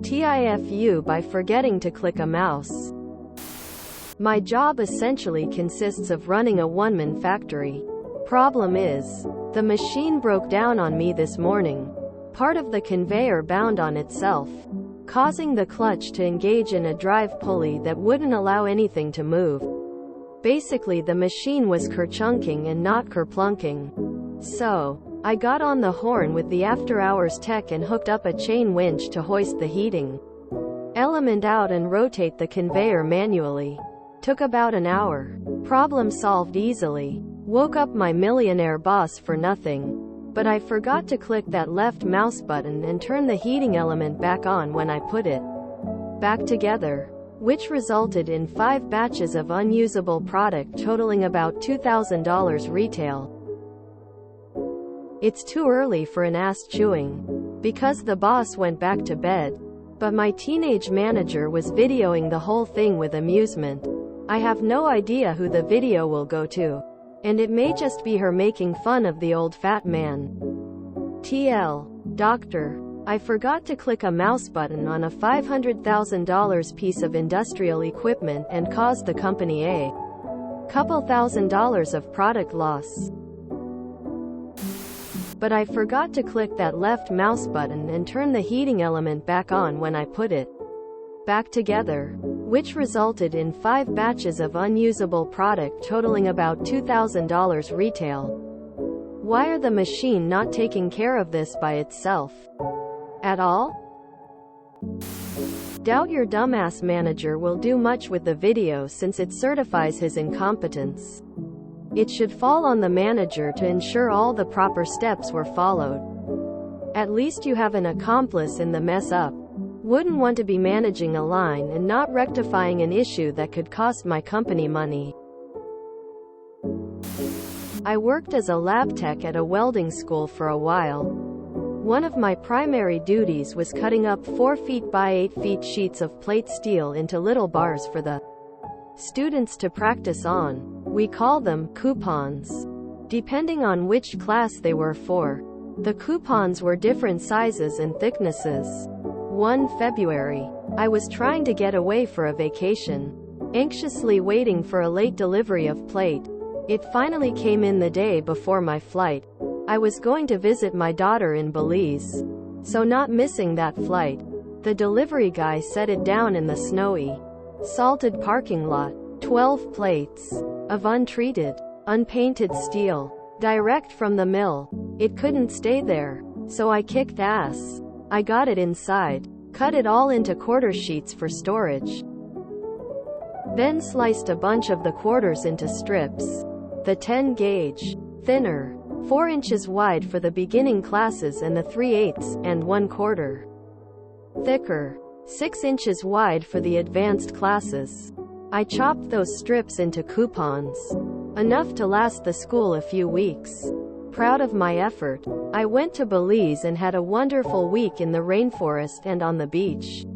TIFU by forgetting to click a mouse. My job essentially consists of running a one-man factory. Problem is, the machine broke down on me this morning. Part of the conveyor bound on itself, causing the clutch to engage in a drive pulley that wouldn't allow anything to move. Basically the machine was kerchunking and not kerplunking. So, I got on the horn with the after-hours tech and hooked up a chain winch to hoist the heating element out and rotate the conveyor manually. Took about an hour. Problem solved easily. Woke up my millionaire boss for nothing. But I forgot to click that left mouse button and turn the heating element back on when I put it back together, which resulted in 5 batches of unusable product totaling about $2,000 retail. It's too early for an ass chewing, because the boss went back to bed. But my teenage manager was videoing the whole thing with amusement. I have no idea who the video will go to. And it may just be her making fun of the old fat man. TL. Doctor. I forgot to click a mouse button on a $500,000 piece of industrial equipment and caused the company a couple $1,000s of product loss. But I forgot to click that left mouse button and turn the heating element back on when I put it back together, which resulted in 5 batches of unusable product totaling about $2,000 retail. Why are the machine not taking care of this by itself at all? Doubt your dumbass manager will do much with the video since it certifies his incompetence. It should fall on the manager to ensure all the proper steps were followed. At least you have an accomplice in the mess up. Wouldn't want to be managing a line and not rectifying an issue that could cost my company money. I worked as a lab tech at a welding school for a while. One of my primary duties was cutting up 4 feet by 8 feet sheets of plate steel into little bars for the students to practice on. We call them coupons, depending on which class they were for. The coupons were different sizes and thicknesses. One February, I was trying to get away for a vacation, anxiously waiting for a late delivery of plate. It finally came in the day before my flight. I was going to visit my daughter in Belize, so not missing that flight. The delivery guy set it down in the snowy, salted parking lot. 12 plates of untreated, unpainted steel, direct from the mill. It couldn't stay there, so I kicked ass. I got it inside, cut it all into quarter sheets for storage, then sliced a bunch of the quarters into strips. The 10 gauge, thinner, 4 inches wide for the beginning classes and the 3/8 and 1/4, thicker, 6 inches wide for the advanced classes. I chopped those strips into coupons, enough to last the school a few weeks. Proud of my effort, I went to Belize and had a wonderful week in the rainforest and on the beach.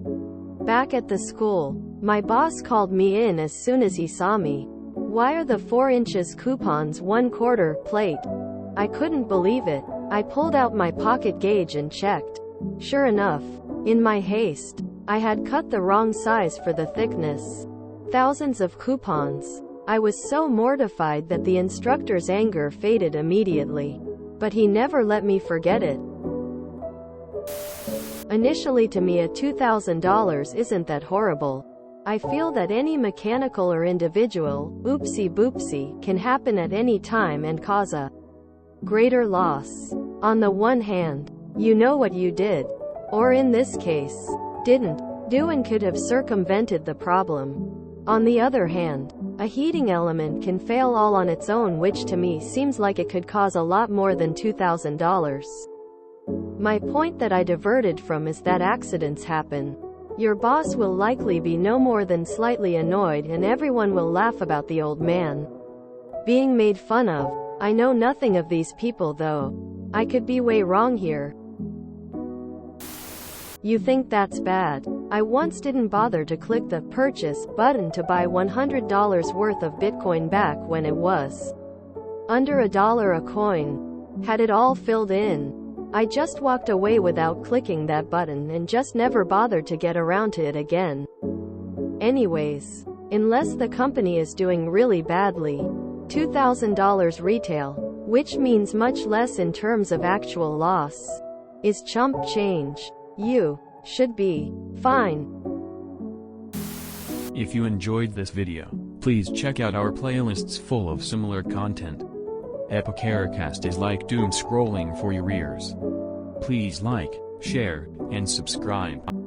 Back at the school, my boss called me in as soon as he saw me. Why are the 4 inches coupons 1/4 plate? I couldn't believe it. I pulled out my pocket gauge and checked. Sure enough, in my haste, I had cut the wrong size for the thickness. Thousands of coupons. I was so mortified that the instructor's anger faded immediately. But he never let me forget it. Initially to me a $2,000 isn't that horrible. I feel that any mechanical or individual, oopsie boopsie, can happen at any time and cause a greater loss. On the one hand, you know what you did, or in this case, didn't do and could have circumvented the problem. On the other hand, a heating element can fail all on its own, which to me seems like it could cause a lot more than $2,000. My point that I diverted from is that accidents happen. Your boss will likely be no more than slightly annoyed and everyone will laugh about the old man being made fun of. I know nothing of these people though. I could be way wrong here. You think that's bad? I once didn't bother to click the purchase button to buy $100 worth of Bitcoin back when it was under $1 a coin. Had it all filled in. I just walked away without clicking that button and just never bothered to get around to it again. Anyways, unless the company is doing really badly, $2,000 retail, which means much less in terms of actual loss, is chump change. You should be fine. If you enjoyed this video, please check out our playlists full of similar content. Epicaricast is like doom scrolling for your ears. Please like, share, and subscribe.